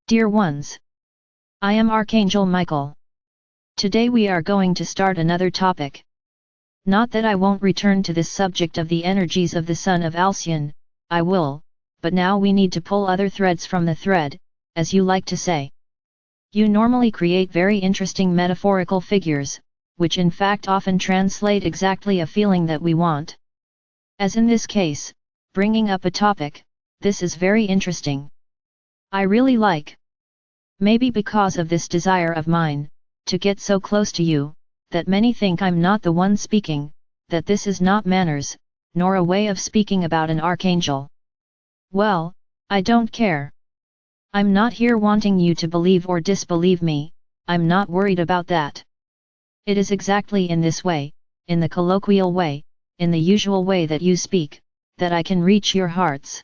Dear ones, I am Archangel Michael. Today we are going to start another topic. Not that I won't return to this subject of the energies of the Son of Alcyon, I will, but now we need to pull other threads from the thread, as you like to say. You normally create very interesting metaphorical figures, which in fact often translate exactly a feeling that we want. As in this case, bringing up a topic, this is very interesting. I really like. Maybe because of this desire of mine, to get so close to you, that many think I'm not the one speaking, that this is not manners, nor a way of speaking about an archangel. Well, I don't care. I'm not here wanting you to believe or disbelieve me, I'm not worried about that. It is exactly in this way, in the colloquial way, in the usual way that you speak, that I can reach your hearts.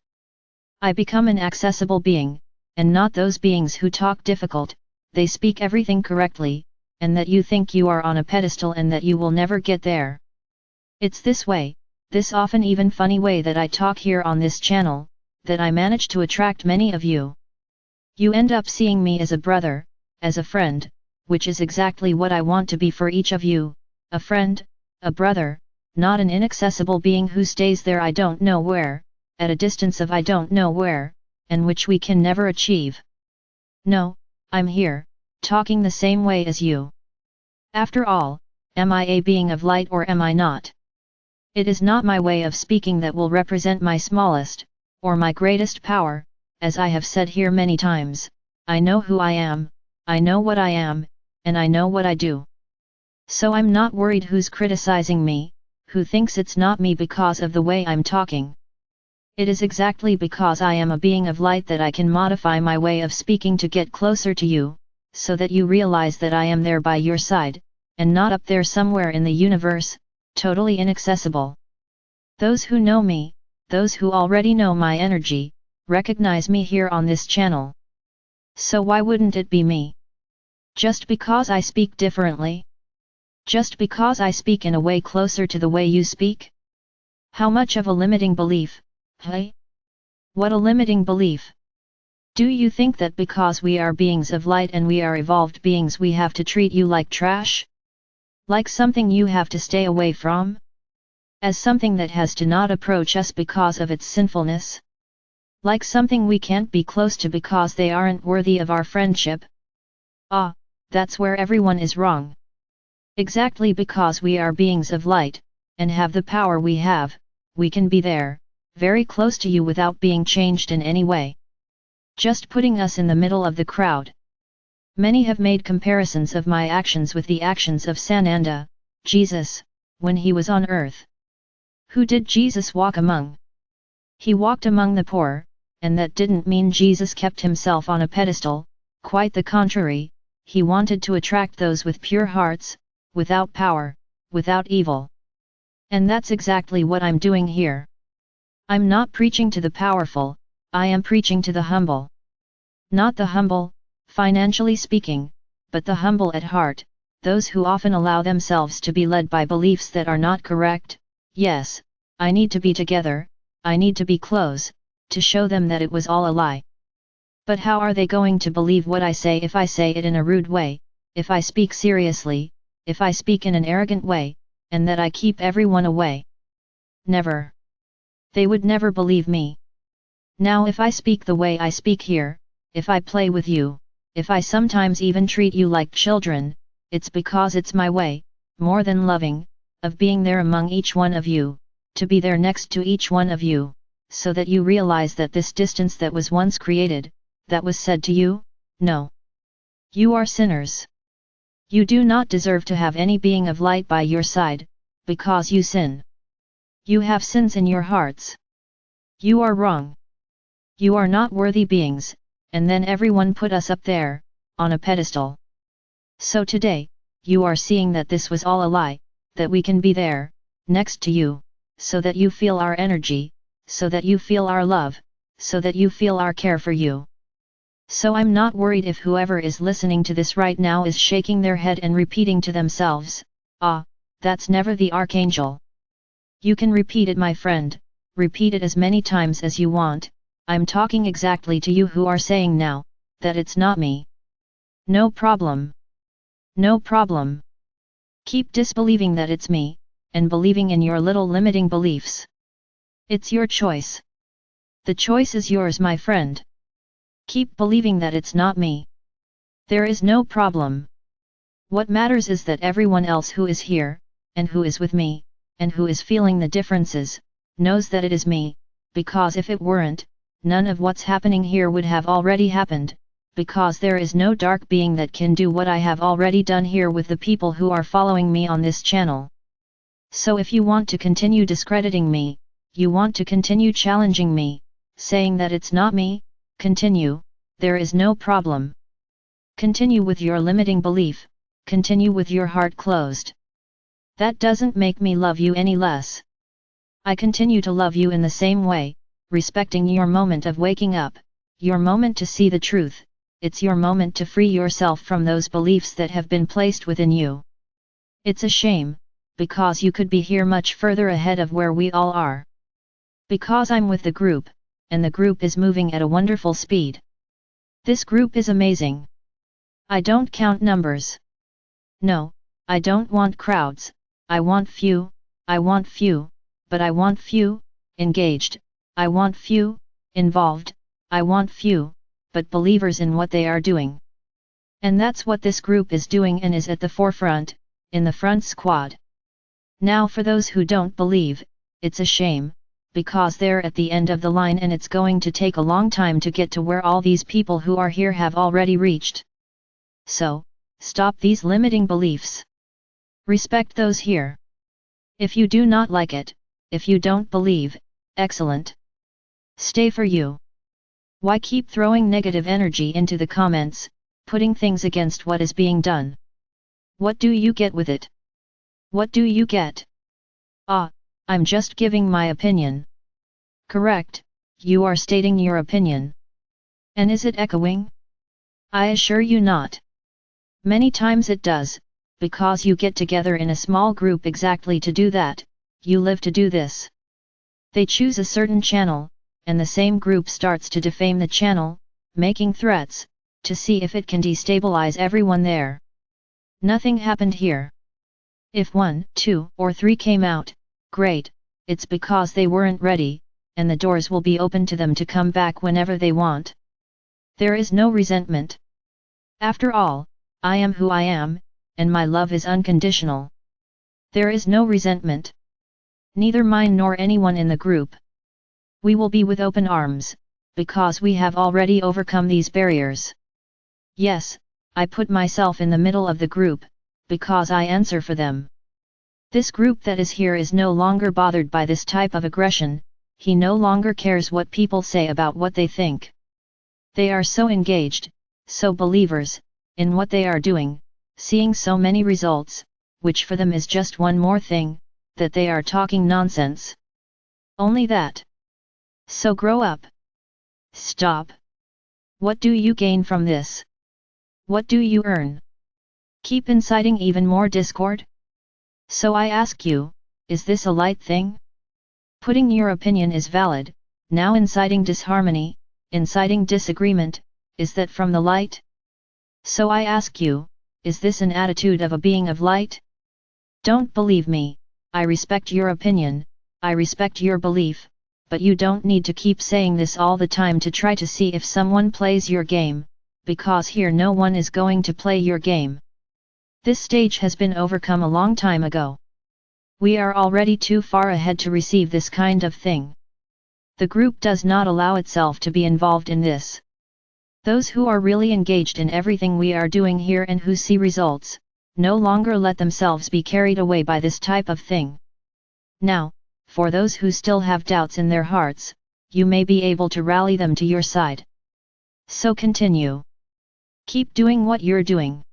I become an accessible being, and not those beings who talk difficult, they speak everything correctly, and that you think you are on a pedestal and that you will never get there. It's this way, this often even funny way that I talk here on this channel, that I manage to attract many of you. You end up seeing me as a brother, as a friend, which is exactly what I want to be for each of you, a friend, a brother, not an inaccessible being who stays there I don't know where, at a distance of I don't know where, and which we can never achieve. No, I'm here, talking the same way as you. After all, am I a being of light or am I not? It is not my way of speaking that will represent my smallest, or my greatest power, as I have said here many times, I know who I am, I know what I am, and I know what I do. So I'm not worried who's criticizing me, who thinks it's not me because of the way I'm talking. It is exactly because I am a being of light that I can modify my way of speaking to get closer to you, so that you realize that I am there by your side, and not up there somewhere in the universe, totally inaccessible. Those who know me, those who already know my energy, recognize me here on this channel. So why wouldn't it be me? Just because I speak differently? Just because I speak in a way closer to the way you speak? How much of a limiting belief, hey? What a limiting belief! Do you think that because we are beings of light and we are evolved beings we have to treat you like trash? Like something you have to stay away from? As something that has to not approach us because of its sinfulness? Like something we can't be close to because they aren't worthy of our friendship? Ah, that's where everyone is wrong. Exactly because we are beings of light, and have the power we have, we can be there, very close to you without being changed in any way. Just putting us in the middle of the crowd. Many have made comparisons of my actions with the actions of Sananda, Jesus, when he was on earth. Who did Jesus walk among? He walked among the poor, and that didn't mean Jesus kept himself on a pedestal, quite the contrary, he wanted to attract those with pure hearts, without power, without evil. And that's exactly what I'm doing here. I'm not preaching to the powerful, I am preaching to the humble. Not the humble, financially speaking, but the humble at heart, those who often allow themselves to be led by beliefs that are not correct. Yes, I need to be together, I need to be close, to show them that it was all a lie. But how are they going to believe what I say if I say it in a rude way, if I speak seriously, if I speak in an arrogant way, and that I keep everyone away? Never. They would never believe me. Now if I speak the way I speak here, if I play with you, if I sometimes even treat you like children, it's because it's my way, more than loving, of being there among each one of you, to be there next to each one of you, so that you realize that this distance that was once created, that was said to you, no. You are sinners. You do not deserve to have any being of light by your side, because you sin. You have sins in your hearts. You are wrong. You are not worthy beings, and then everyone put us up there, on a pedestal. So today, you are seeing that this was all a lie, that we can be there, next to you, so that you feel our energy, so that you feel our love, so that you feel our care for you. So I'm not worried if whoever is listening to this right now is shaking their head and repeating to themselves, ah, that's never the Archangel. You can repeat it, my friend, repeat it as many times as you want. I'm talking exactly to you who are saying now, that it's not me. No problem. No problem. Keep disbelieving that it's me, and believing in your little limiting beliefs. It's your choice. The choice is yours, my friend. Keep believing that it's not me. There is no problem. What matters is that everyone else who is here, and who is with me, and who is feeling the differences, knows that it is me, because if it weren't, none of what's happening here would have already happened, because there is no dark being that can do what I have already done here with the people who are following me on this channel. So if you want to continue discrediting me, you want to continue challenging me, saying that it's not me, continue, there is no problem. Continue with your limiting belief, continue with your heart closed. That doesn't make me love you any less. I continue to love you in the same way, respecting your moment of waking up, your moment to see the truth. It's your moment to free yourself from those beliefs that have been placed within you. It's a shame, because you could be here much further ahead of where we all are. Because I'm with the group, and the group is moving at a wonderful speed. This group is amazing. I don't count numbers. No, I don't want crowds, I want few, but I want few, engaged, I want few, involved, I want few, but believers in what they are doing. And that's what this group is doing and is at the forefront, in the front squad. Now for those who don't believe, it's a shame, because they're at the end of the line and it's going to take a long time to get to where all these people who are here have already reached. So, stop these limiting beliefs. Respect those here. If you do not like it, if you don't believe, excellent. Stay for you. Why keep throwing negative energy into the comments, putting things against what is being done? What do you get with it? What do you get? Ah, I'm just giving my opinion. Correct, you are stating your opinion. And is it echoing? I assure you not. Many times it does, because you get together in a small group exactly to do that, you live to do this. They choose a certain channel, and the same group starts to defame the channel, making threats, to see if it can destabilize everyone there. Nothing happened here. If 1, 2, or 3 came out, great, it's because they weren't ready, and the doors will be open to them to come back whenever they want. There is no resentment. After all, I am who I am, and my love is unconditional. There is no resentment. Neither mine nor anyone in the group. We will be with open arms, because we have already overcome these barriers. Yes, I put myself in the middle of the group, because I answer for them. This group that is here is no longer bothered by this type of aggression, he no longer cares what people say about what they think. They are so engaged, so believers, in what they are doing, seeing so many results, which for them is just one more thing, that they are talking nonsense. Only that. So grow up. Stop. What do you gain from this? What do you earn? Keep inciting even more discord? So I ask you, is this a light thing? Putting your opinion is valid, now inciting disharmony, inciting disagreement, is that from the light? So I ask you, is this an attitude of a being of light? Don't believe me, I respect your opinion, I respect your belief, but you don't need to keep saying this all the time to try to see if someone plays your game, because here no one is going to play your game. This stage has been overcome a long time ago. We are already too far ahead to receive this kind of thing. The group does not allow itself to be involved in this. Those who are really engaged in everything we are doing here and who see results, no longer let themselves be carried away by this type of thing. Now, for those who still have doubts in their hearts, you may be able to rally them to your side. So continue. Keep doing what you're doing.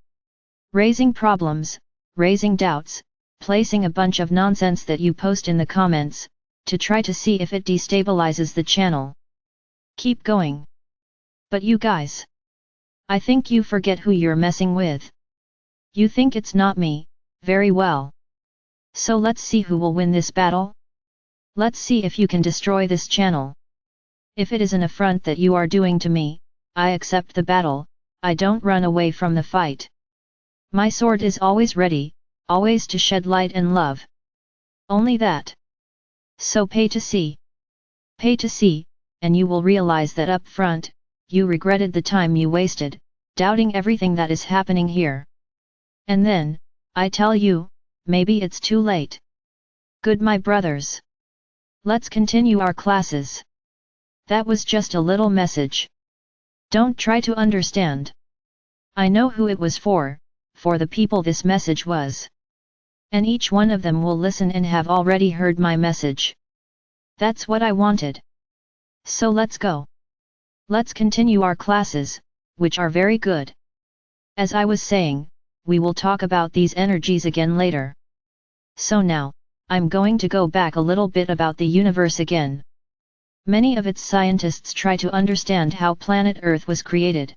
Raising problems, raising doubts, placing a bunch of nonsense that you post in the comments, to try to see if it destabilizes the channel. Keep going. But you guys, I think you forget who you're messing with. You think it's not me, very well. So let's see who will win this battle. Let's see if you can destroy this channel. If it is an affront that you are doing to me, I accept the battle, I don't run away from the fight. My sword is always ready, always to shed light and love. Only that. So pay to see. Pay to see, and you will realize that up front, you regretted the time you wasted, doubting everything that is happening here. And then, I tell you, maybe it's too late. Good my brothers. Let's continue our classes. That was just a little message. Don't try to understand. I know who it was for the people this message was. And each one of them will listen and have already heard my message. That's what I wanted. So let's go. Let's continue our classes, which are very good. As I was saying, we will talk about these energies again later. So now, I'm going to go back a little bit about the universe again. Many of its scientists try to understand how planet Earth was created.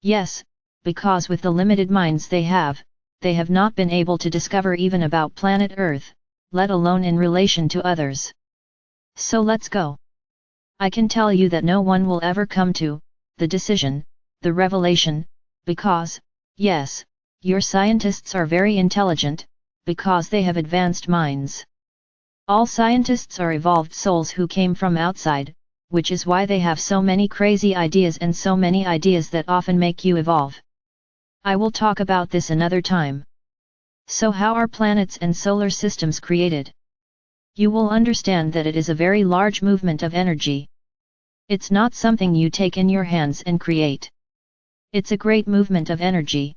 Yes, because with the limited minds they have not been able to discover even about planet Earth, let alone in relation to others. So let's go. I can tell you that no one will ever come to the decision, the revelation, because, yes, your scientists are very intelligent, because they have advanced minds. All scientists are evolved souls who came from outside, which is why they have so many crazy ideas and so many ideas that often make you evolve. I will talk about this another time. So how are planets and solar systems created? You will understand that it is a very large movement of energy. It's not something you take in your hands and create. It's a great movement of energy.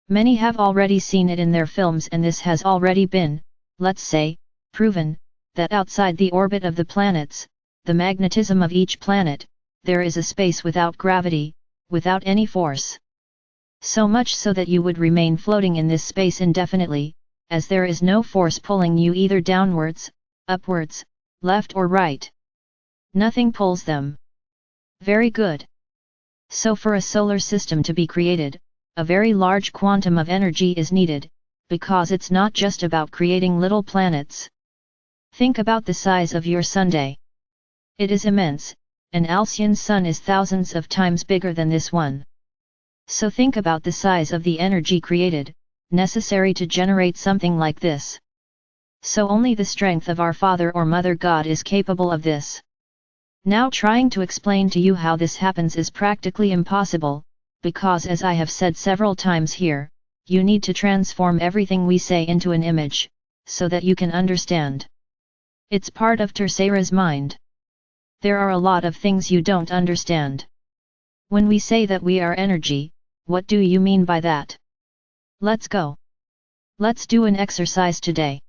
Many have already seen it in their films, and this has already been, let's say, proven, that outside the orbit of the planets, the magnetism of each planet, there is a space without gravity, without any force. So much so that you would remain floating in this space indefinitely, as there is no force pulling you either downwards, upwards, left or right. Nothing pulls them. Very good. So for a solar system to be created, a very large quantum of energy is needed, because it's not just about creating little planets. Think about the size of your Sunday. It is immense, an Alcyon sun is thousands of times bigger than this one. So think about the size of the energy created, necessary to generate something like this. So only the strength of our Father or Mother God is capable of this. Now trying to explain to you how this happens is practically impossible, because as I have said several times here, you need to transform everything we say into an image, so that you can understand. It's part of Tercera's mind. There are a lot of things you don't understand. When we say that we are energy, what do you mean by that? Let's go. Let's do an exercise today.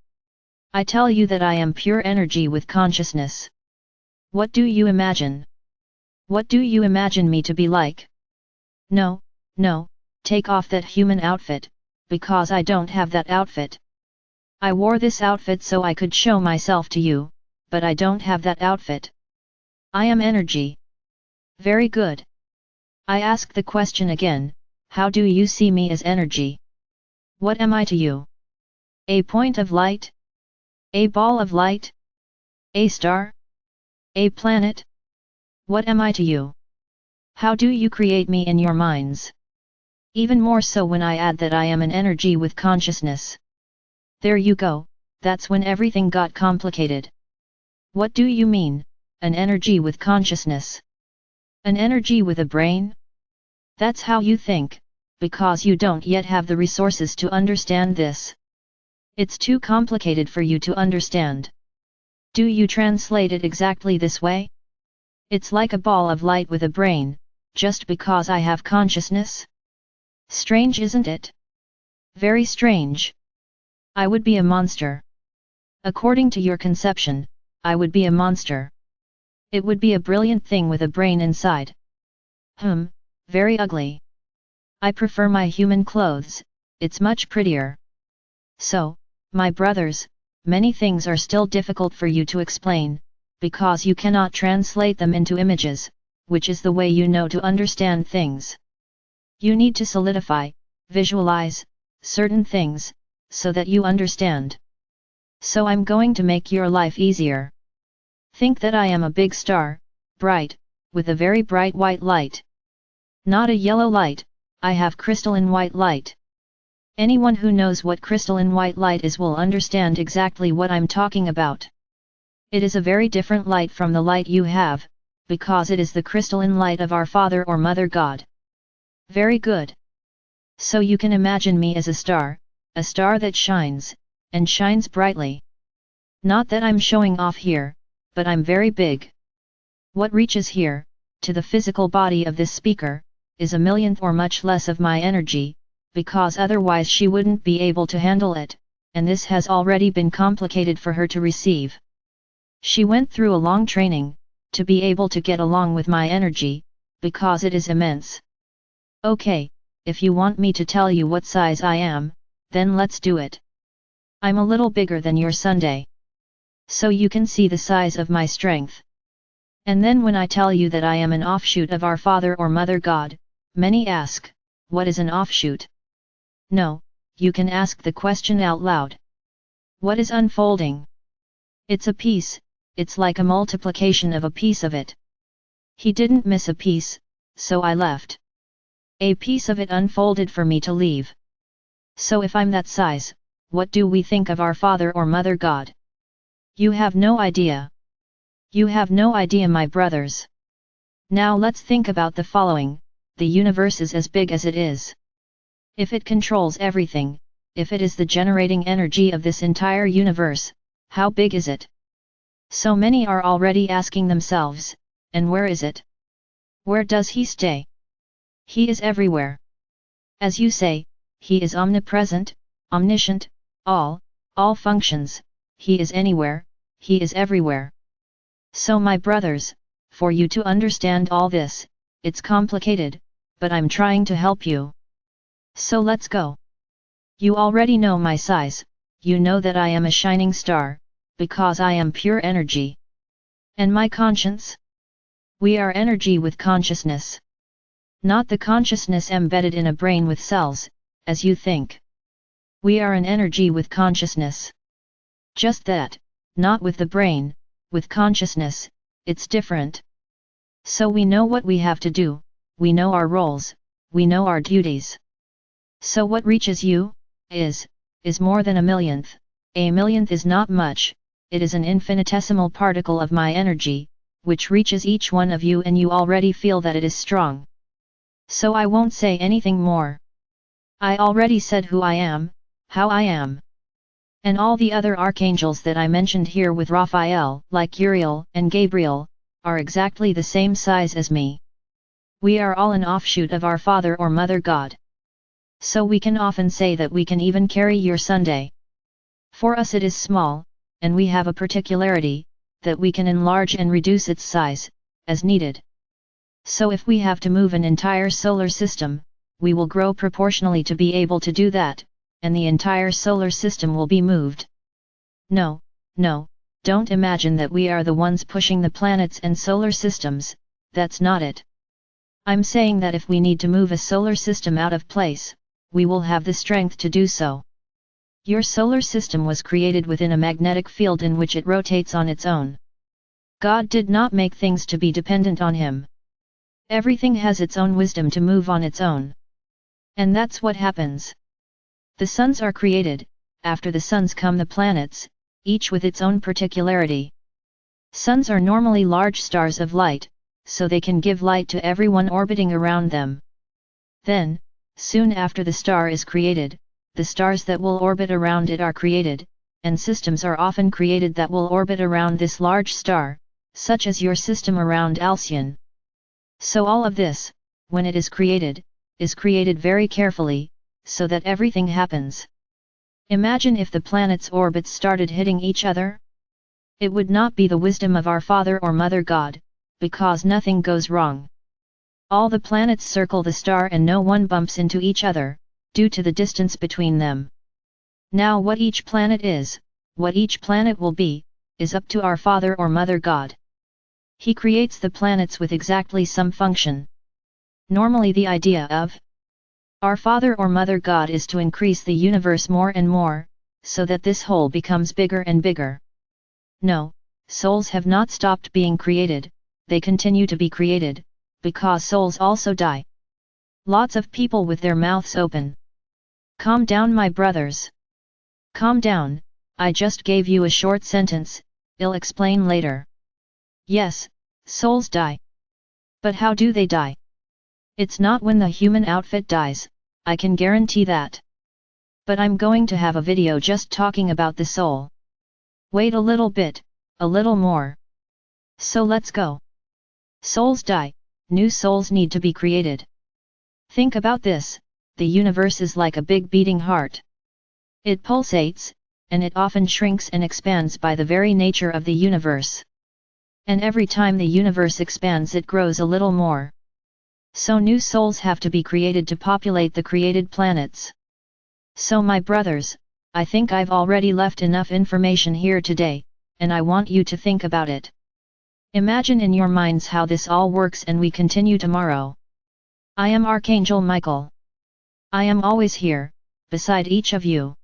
I tell you that I am pure energy with consciousness. What do you imagine? What do you imagine me to be like? No, take off that human outfit, because I don't have that outfit. I wore this outfit so I could show myself to you, but I don't have that outfit. I am energy. Very good. I ask the question again, how do you see me as energy? What am I to you? A point of light? A ball of light? A star? A planet? What am I to you? How do you create me in your minds? Even more so when I add that I am an energy with consciousness. There you go, that's when everything got complicated. What do you mean, an energy with consciousness? An energy with a brain? That's how you think, because you don't yet have the resources to understand this. It's too complicated for you to understand. Do you translate it exactly this way? It's like a ball of light with a brain, just because I have consciousness? Strange, isn't it? Very strange. I would be a monster. According to your conception, I would be a monster. It would be a brilliant thing with a brain inside. Very ugly. I prefer my human clothes, it's much prettier. So, my brothers, many things are still difficult for you to explain, because you cannot translate them into images, which is the way you know to understand things. You need to solidify, visualize, certain things, so that you understand. So I'm going to make your life easier. Think that I am a big star, bright, with a very bright white light. Not a yellow light, I have crystalline white light. Anyone who knows what crystalline white light is will understand exactly what I'm talking about. It is a very different light from the light you have, because it is the crystalline light of our Father or Mother God. Very good. So you can imagine me as a star that shines, and shines brightly. Not that I'm showing off here, but I'm very big. What reaches here, to the physical body of this speaker, is a millionth or much less of my energy, because otherwise she wouldn't be able to handle it, and this has already been complicated for her to receive. She went through a long training, to be able to get along with my energy, because it is immense. Okay, if you want me to tell you what size I am, then let's do it. I'm a little bigger than your Sunday. So you can see the size of my strength. And then when I tell you that I am an offshoot of our Father or Mother God, many ask, what is an offshoot? No, you can ask the question out loud. What is unfolding? It's a piece, it's like a multiplication of a piece of it. He didn't miss a piece, so I left. A piece of it unfolded for me to leave. So if I'm that size, what do we think of our Father or Mother God? You have no idea. You have no idea, my brothers. Now let's think about the following: the universe is as big as it is. If it controls everything, if it is the generating energy of this entire universe, how big is it? So many are already asking themselves, and where is it? Where does he stay? He is everywhere. As you say, he is omnipresent, omniscient, all functions, he is anywhere, he is everywhere. So my brothers, for you to understand all this, it's complicated, but I'm trying to help you. So let's go. You already know my size, you know that I am a shining star, because I am pure energy. And my conscience? We are energy with consciousness. Not the consciousness embedded in a brain with cells, as you think. We are an energy with consciousness. Just that, not with the brain, with consciousness, it's different. So we know what we have to do, we know our roles, we know our duties. So what reaches you, is more than a millionth. A millionth is not much, it is an infinitesimal particle of my energy, which reaches each one of you, and you already feel that it is strong. So I won't say anything more. I already said who I am, how I am. And all the other archangels that I mentioned here with Raphael, like Uriel and Gabriel, are exactly the same size as me. We are all an offshoot of our Father or Mother God. So we can often say that we can even carry your Sunday. For us it is small, and we have a particularity, that we can enlarge and reduce its size, as needed. So if we have to move an entire solar system, we will grow proportionally to be able to do that, and the entire solar system will be moved. No, don't imagine that we are the ones pushing the planets and solar systems, that's not it. I'm saying that if we need to move a solar system out of place, we will have the strength to do so. Your solar system was created within a magnetic field in which it rotates on its own. God did not make things to be dependent on him. Everything has its own wisdom to move on its own. And that's what happens. The suns are created, after the suns come the planets, each with its own particularity. Suns are normally large stars of light, so they can give light to everyone orbiting around them. Then, soon after the star is created, the stars that will orbit around it are created, and systems are often created that will orbit around this large star, such as your system around Alcyon. So all of this, when it is created very carefully, so that everything happens. Imagine if the planets' orbits started hitting each other? It would not be the wisdom of our Father or Mother God, because nothing goes wrong. All the planets circle the star and no one bumps into each other, due to the distance between them. Now what each planet is, what each planet will be, is up to our Father or Mother God. He creates the planets with exactly some function. Normally the idea of our Father or Mother God is to increase the universe more and more, so that this whole becomes bigger and bigger. No, souls have not stopped being created, they continue to be created, because souls also die. Lots of people with their mouths open. Calm down, my brothers. Calm down, I just gave you a short sentence, I'll explain later. Yes, souls die. But how do they die? It's not when the human outfit dies, I can guarantee that. But I'm going to have a video just talking about the soul. Wait a little bit, a little more. So let's go. Souls die, new souls need to be created. Think about this, the universe is like a big beating heart. It pulsates, and it often shrinks and expands by the very nature of the universe. And every time the universe expands it grows a little more. So new souls have to be created to populate the created planets. So my brothers, I think I've already left enough information here today, and I want you to think about it. Imagine in your minds how this all works, and we continue tomorrow. I am Archangel Michael. I am always here, beside each of you.